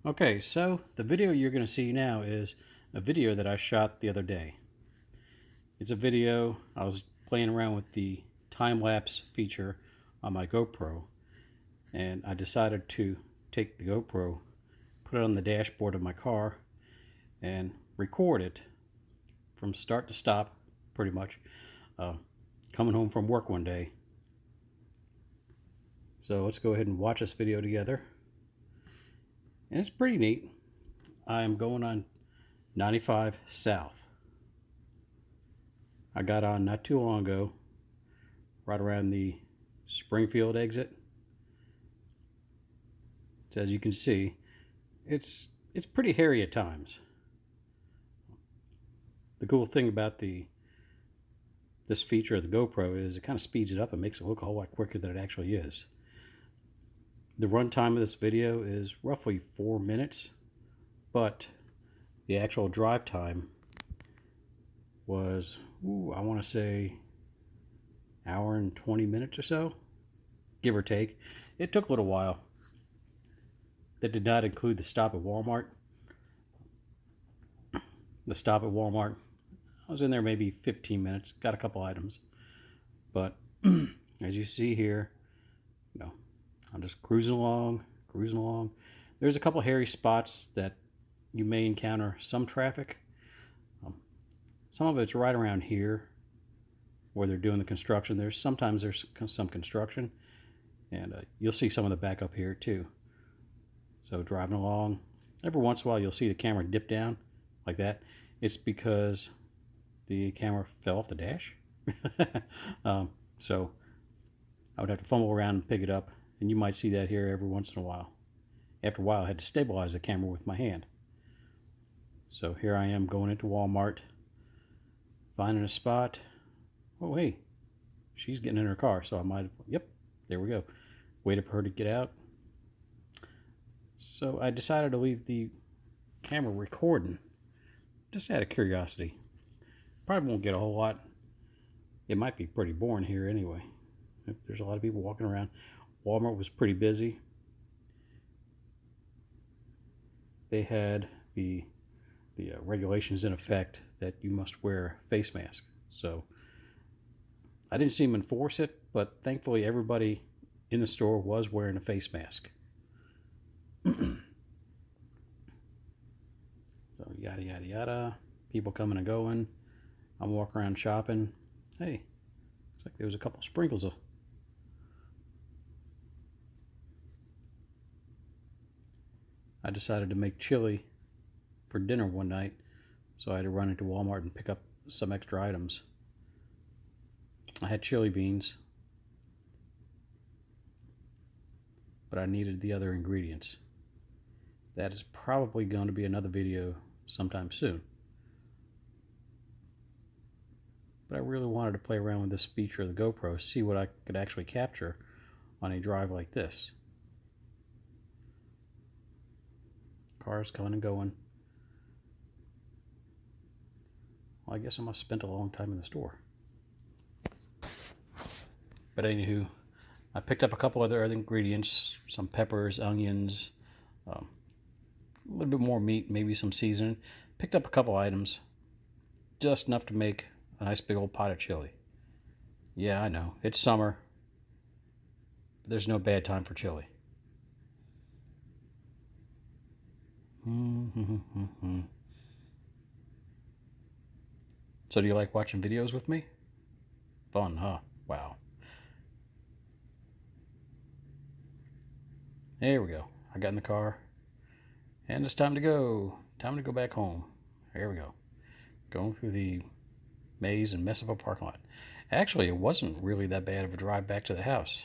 Okay, so the video you're going to see now is a video that I shot the other day. It's a video, I was playing around with the time-lapse feature on my GoPro, and I decided to take the GoPro, put it on the dashboard of my car, and record it from start to stop, pretty much, coming home from work one day. So let's go ahead and watch this video together. And it's pretty neat. I am going on 95 south. I got on not too long ago, right around the Springfield exit. So as you can see, it's pretty hairy at times. The cool thing about this feature of the GoPro is it kind of speeds it up and makes it look a whole lot quicker than it actually is. The runtime of this video is roughly 4 minutes, but the actual drive time was, I want to say, hour and 20 minutes or so, give or take. It took a little while. That did not include the stop at Walmart. The stop at Walmart, I was in there maybe 15 minutes, got a couple items. But as you see here, I'm just cruising along. There's a couple hairy spots that you may encounter some traffic. Some of it's right around here where they're doing the construction. Sometimes there's some construction, and you'll see some of the back up here too. So driving along, every once in a while you'll see the camera dip down like that. It's because the camera fell off the dash. So I would have to fumble around and pick it up. And you might see that here every once in a while. After a while, I had to stabilize the camera with my hand. So here I am going into Walmart, finding a spot. Oh, hey, she's getting in her car, so I might, yep, there we go. Waited for her to get out. So I decided to leave the camera recording, just out of curiosity. Probably won't get a whole lot. It might be pretty boring here anyway. There's a lot of people walking around. Walmart was pretty busy. They had the regulations in effect that you must wear a face mask. So I didn't see them enforce it, but thankfully everybody in the store was wearing a face mask. So yada yada yada. People coming and going. I'm walking around shopping. Hey, looks like there was a couple sprinkles of. I decided to make chili for dinner one night, so I had to run into Walmart and pick up some extra items. I had chili beans, but I needed the other ingredients. That is probably going to be another video sometime soon. But I really wanted to play around with this feature of the GoPro, see what I could actually capture on a drive like this. Cars coming and going. Well, I guess I must have spent a long time in the store. But anywho, I picked up a couple other ingredients, some peppers, onions, a little bit more meat, maybe some seasoning. Picked up a couple items, just enough to make a nice big old pot of chili. Yeah, I know, it's summer, but there's no bad time for chili. So do you like watching videos with me? Fun, huh? Wow. There we go. I got in the car. And it's time to go. Time to go back home. Here we go. Going through the maze and mess of a parking lot. Actually, it wasn't really that bad of a drive back to the house.